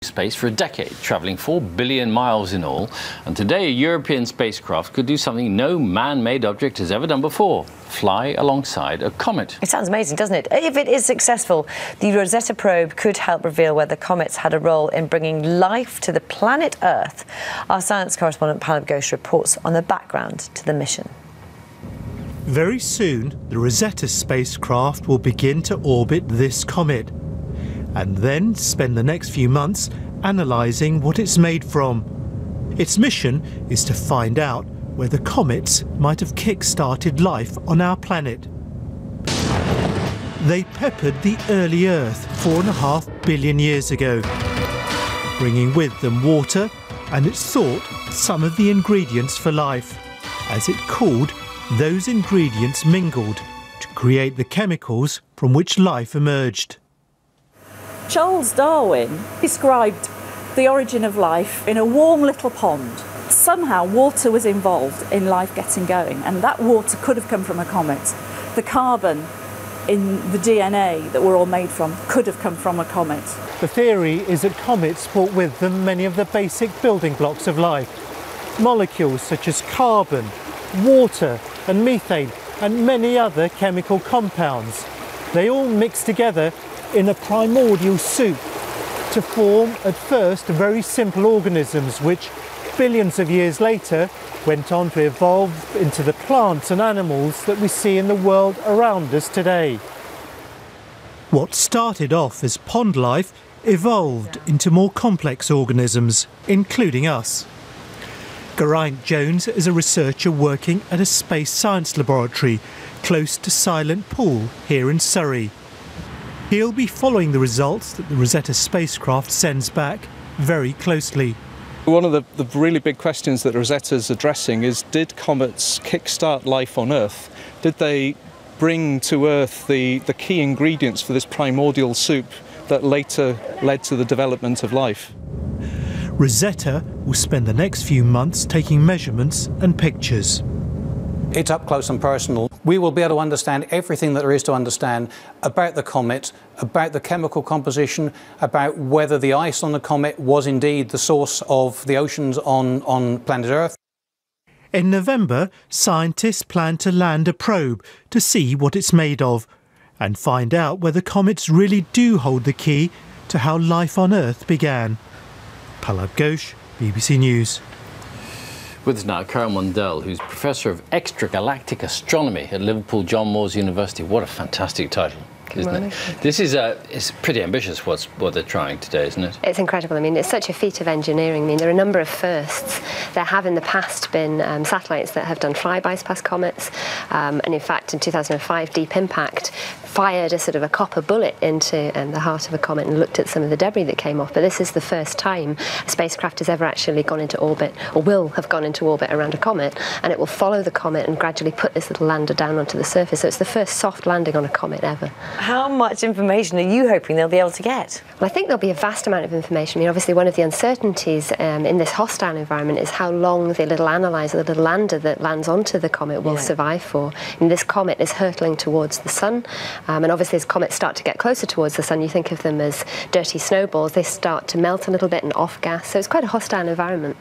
space for a decade, travelling 4 billion miles in all. And today, a European spacecraft could do something no man-made object has ever done before: fly alongside a comet. It sounds amazing, doesn't it? If it is successful, the Rosetta probe could help reveal whether comets had a role in bringing life to the planet Earth. Our science correspondent Pallab Ghosh reports on the background to the mission. Very soon, the Rosetta spacecraft will begin to orbit this comet, and then spend the next few months analysing what it's made from. Its mission is to find out whether comets might have kick-started life on our planet. They peppered the early Earth 4.5 billion years ago, bringing with them water and, it's thought, some of the ingredients for life. As it cooled, those ingredients mingled to create the chemicals from which life emerged. Charles Darwin described the origin of life in a warm little pond. Somehow water was involved in life getting going, and that water could have come from a comet. The carbon in the DNA that we're all made from could have come from a comet. The theory is that comets brought with them many of the basic building blocks of life. Molecules such as carbon, water and methane, and many other chemical compounds. They all mix together in a primordial soup to form, at first, very simple organisms which, billions of years later, went on to evolve into the plants and animals that we see in the world around us today. What started off as pond life evolved into more complex organisms, including us. Geraint Jones is a researcher working at a space science laboratory close to Silent Pool here in Surrey. He'll be following the results that the Rosetta spacecraft sends back very closely. One of the really big questions that Rosetta's addressing is, did comets kickstart life on Earth? Did they bring to Earth the key ingredients for this primordial soup that later led to the development of life? Rosetta will spend the next few months taking measurements and pictures. It's up close and personal. We will be able to understand everything that there is to understand about the comet, about the chemical composition, about whether the ice on the comet was indeed the source of the oceans on planet Earth. In November, scientists plan to land a probe to see what it's made of and find out whether comets really do hold the key to how life on Earth began. Pallab Ghosh, BBC News. With us now, Carol Mundell, who's Professor of Extragalactic Astronomy at Liverpool John Moores University. What a fantastic title, isn't it? This is it's pretty ambitious what they're trying today, isn't it? It's incredible. I mean, it's such a feat of engineering. I mean, there are a number of firsts. There have in the past been satellites that have done flybys past comets, and in fact, in 2005, Deep Impact fired a sort of a copper bullet into the heart of a comet and looked at some of the debris that came off. But this is the first time a spacecraft has ever actually gone into orbit, or will have gone into orbit around a comet, and it will follow the comet and gradually put this little lander down onto the surface. So it's the first soft landing on a comet ever. How much information are you hoping they'll be able to get? Well, I think there'll be a vast amount of information. I mean, obviously, one of the uncertainties in this hostile environment is how long the little analyzer, the little lander that lands onto the comet will survive for. And this comet is hurtling towards the sun. And obviously, as comets start to get closer towards the sun, you think of them as dirty snowballs. They start to melt a little bit and off-gas. So it's quite a hostile environment.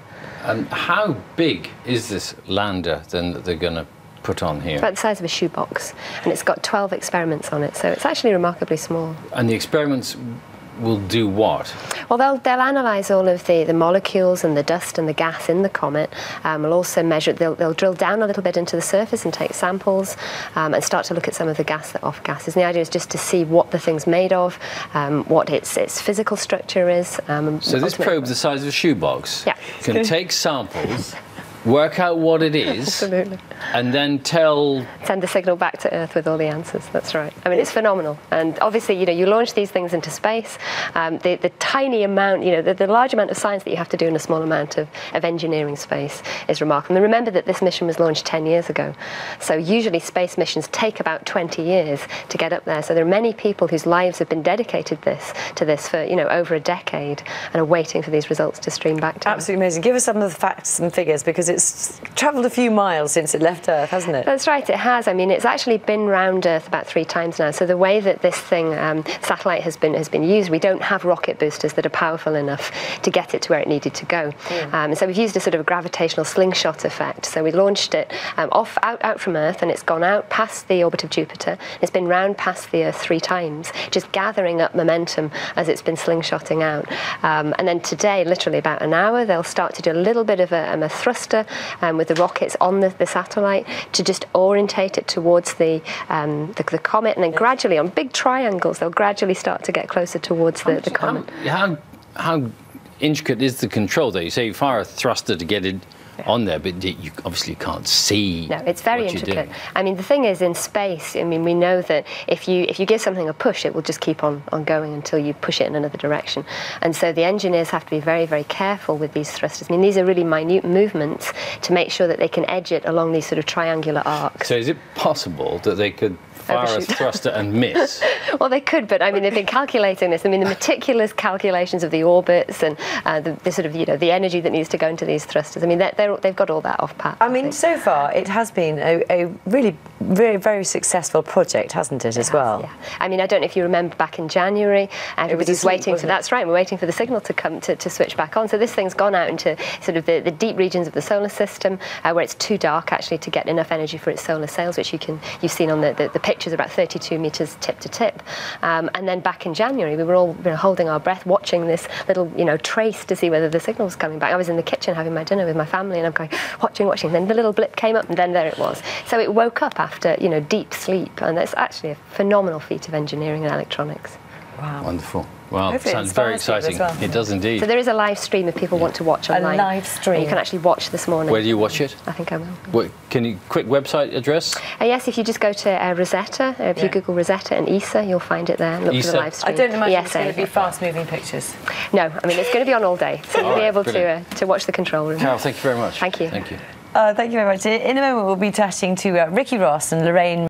How big is this lander then that they're going to put on here? It's about the size of a shoebox. And it's got 12 experiments on it. So it's actually remarkably small. And the experiments will do what? Well, they'll analyse all of the molecules and the dust and the gas in the comet. We'll also measure, they'll drill down a little bit into the surface and take samples and start to look at some of the gas that off-gases. And the idea is just to see what the thing's made of, what its physical structure is. So this probe, the size of a shoebox, yeah, can take samples, work out what it is, absolutely, and then send a signal back to Earth with all the answers. That's right. I mean, it's phenomenal. And obviously, you know, you launch these things into space. The tiny amount, you know, the large amount of science that you have to do in a small amount of engineering space is remarkable. And remember that this mission was launched 10 years ago. So usually space missions take about 20 years to get up there. So there are many people whose lives have been dedicated to this for, you know, over a decade and are waiting for these results to stream back to them. Absolutely amazing. Give us some of the facts and figures, because it's travelled a few miles since it left Earth, hasn't it? That's right, it has. I mean, it's actually been round Earth about 3 times now. So the way that this thing, satellite has been used, we don't have rocket boosters that are powerful enough to get it to where it needed to go. So we've used a sort of a gravitational slingshot effect. So we launched it out from Earth, and it's gone out past the orbit of Jupiter. It's been round past the Earth 3 times, just gathering up momentum as it's been slingshotting out. And then today, literally about an hour, they'll start to do a little bit of a thruster with the rockets on the satellite to just orientate it towards the comet, and then gradually, on big triangles, they'll gradually start to get closer towards the comet. How intricate is the control there? You say you fire a thruster to get it on there, but you obviously can't see. No, it's very intricate. I mean, the thing is, in space, I mean, we know that if you give something a push, it will just keep on going until you push it in another direction. And so the engineers have to be very, very careful with these thrusters. I mean, these are really minute movements to make sure that they can edge it along these sort of triangular arcs. So is it possible that they could fire a thruster and miss? Well, they could, but I mean, they've been calculating this. I mean, the meticulous calculations of the orbits and the sort of, the energy that needs to go into these thrusters. I mean, they've got all that off pat. I mean, so far it has been a really very, very successful project, hasn't it, as well? Yeah. I mean, I don't know if you remember back in January, everybody's waiting for, that's right, we're waiting for the signal to come to switch back on. So this thing's gone out into sort of the deep regions of the solar system, where it's too dark actually to get enough energy for its solar sails, which you've seen on the pictures, about 32 meters tip to tip. And then back in January, we were all holding our breath, watching this little trace to see whether the signal was coming back. I was in the kitchen having my dinner with my family, and I'm going watching. And then the little blip came up, and then there it was. So it woke up after deep sleep, and that's actually a phenomenal feat of engineering and electronics. Wow. Wonderful. Well, it sounds very exciting. Well. It does indeed. So there is a live stream if people want to watch online. A live stream. And you can actually watch this morning. Where do you watch it? I think I will. Quick website address? Yes, if you just go to Rosetta, if you Google Rosetta and ESA, you'll find it there. Look for the live stream. I don't imagine it's going to be fast-moving pictures. No, I mean, it's going to be on all day, so you'll be able to watch the control room. Carol, thank you very much. Thank you. Thank you. Thank you very much. In a moment, we'll be chatting to Ricky Ross and Lorraine